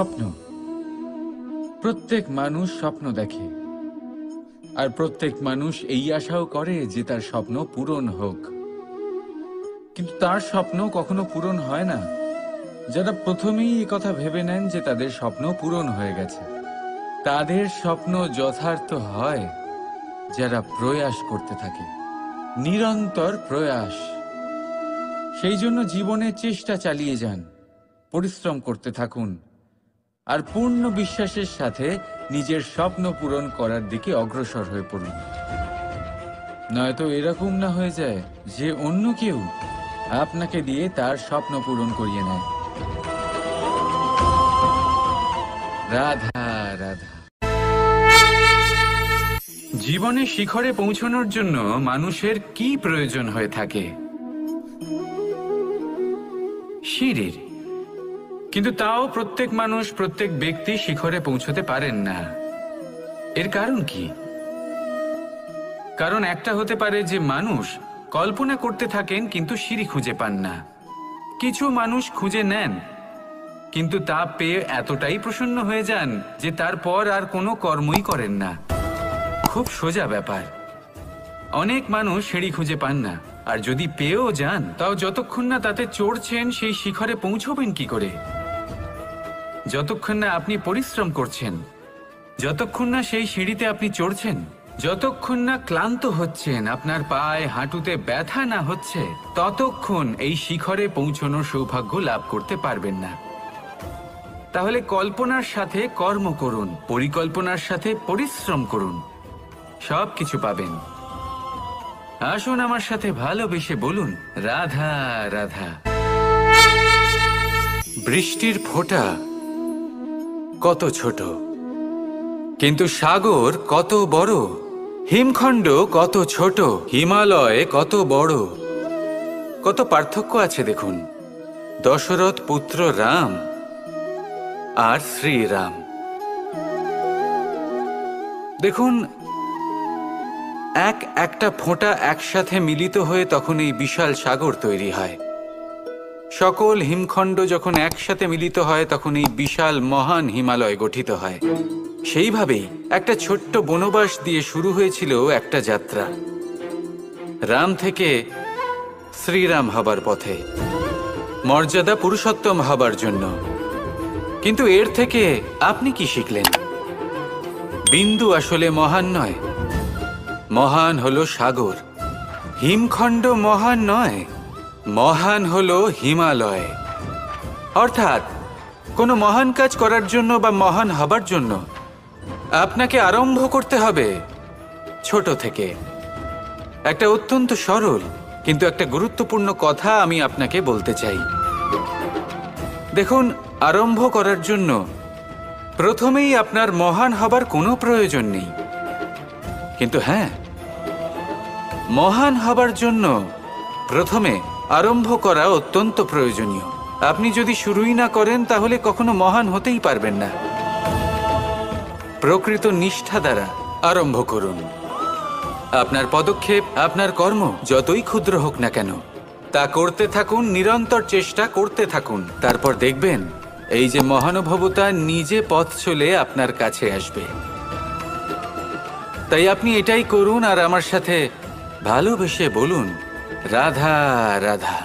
স্বপ্ন। প্রত্যেক মানুষ স্বপ্ন দেখে, আর প্রত্যেক মানুষ এই আশাও করে যে তার স্বপ্ন পূরণ হোক। কিন্তু তার স্বপ্ন কখনো পূরণ হয় না যারা প্রথমেই এই কথা ভেবে নেন যে তাদের স্বপ্ন পূরণ হয়ে গেছে। তাদের স্বপ্ন যথার্থ হয় যারা প্রয়াস করতে থাকে, নিরন্তর প্রয়াস। সেই জন্য জীবনে চেষ্টা চালিয়ে যান, পরিশ্রম করতে থাকুন, আর পূর্ণ বিশ্বাসের সাথে নিজের স্বপ্ন পূরণ করার দিকে অগ্রসর হয়ে পড়ুন। নয়তো এরকম না হয়ে যায় যে অন্য কেউ আপনাকে দিয়ে তার স্বপ্ন পূরণ করিয়ে নেয়। রাধা রাধা। জীবনে শিখরে পৌঁছানোর জন্য মানুষের কি প্রয়োজন হয়ে থাকে? সিঁড়ির। কিন্তু তাও প্রত্যেক মানুষ, প্রত্যেক ব্যক্তি শিখরে পৌঁছতে পারেন না। এর কারণ কি? কারণ একটা হতে পারে যে মানুষ কল্পনা করতে থাকেন কিন্তু সিঁড়ি খুঁজে পান না। কিছু মানুষ খুঁজে নেন কিন্তু তা পেয়ে এতটাই প্রসন্ন হয়ে যান যে তারপর আর কোনো কর্মই করেন না। খুব সোজা ব্যাপার। অনেক মানুষ সিঁড়ি খুঁজে পান না, আর যদি পেয়েও যান তাও যতক্ষণ না তাতে চড়ছেন সেই শিখরে পৌঁছবেন কি করে? যতক্ষণ না আপনি পরিশ্রম করছেন, যতক্ষণ না সেই সিঁড়িতে আপনি চড়ছেন, যতক্ষণ না ক্লান্ত হচ্ছেন, আপনার পায়ে হাঁটুতে ব্যথা না হচ্ছে, ততক্ষণ এই শিখরে পৌঁছানোর সৌভাগ্য লাভ করতে পারবেন না। তাহলে কল্পনার সাথে কর্ম করুন, পরিকল্পনার সাথে পরিশ্রম করুন, সব কিছু পাবেন। আসুন আমার সাথে ভালোবেসে বলুন রাধা রাধা। বৃষ্টির ফোঁটা কত ছোট, কিন্তু সাগর কত বড়। হিমখণ্ড কত ছোট, হিমালয় কত বড়। কত পার্থক্য আছে দেখুন। দশরথ পুত্র রাম আর শ্রীরাম। দেখুন, একটা ফোঁটা একসাথে মিলিত হয়ে তখন এই বিশাল সাগর তৈরি হয়। সকল হিমখণ্ড যখন একসাথে মিলিত হয় তখন এই বিশাল মহান হিমালয় গঠিত হয়। সেইভাবেই একটা ছোট্ট বনবাস দিয়ে শুরু হয়েছিল একটা যাত্রা, রাম থেকে শ্রীরাম হবার পথে, মর্যাদা পুরুষোত্তম হবার জন্য। কিন্তু এর থেকে আপনি কি শিখলেন? বিন্দু আসলে মহান নয়, মহান হলো সাগর। হিমখণ্ড মহান নয়, মহান হলো হিমালয়। অর্থাৎ কোনো মহান কাজ করার জন্য বা মহান হবার জন্য আপনাকে আরম্ভ করতে হবে ছোট থেকে। একটা অত্যন্ত সরল কিন্তু একটা গুরুত্বপূর্ণ কথা আমি আপনাকে বলতে চাই। দেখুন, আরম্ভ করার জন্য প্রথমেই আপনার মহান হবার কোনো প্রয়োজন নেই। কিন্তু হ্যাঁ, মহান হবার জন্য প্রথমে আরম্ভ করা অত্যন্ত প্রয়োজনীয়। আপনি যদি শুরুই না করেন তাহলে কখনো মহান হতেই পারবেন না। প্রকৃত নিষ্ঠা দ্বারা আরম্ভ করুন। আপনার পদক্ষেপ, আপনার কর্ম যতই ক্ষুদ্র হোক না কেন, তা করতে থাকুন, নিরন্তর চেষ্টা করতে থাকুন। তারপর দেখবেন এই যে মহানুভবতা নিজে পথ চলে আপনার কাছে আসবে। তাই আপনি এটাই করুন আর আমার সাথে ভালোবেসে বলুন রাধা রাধা।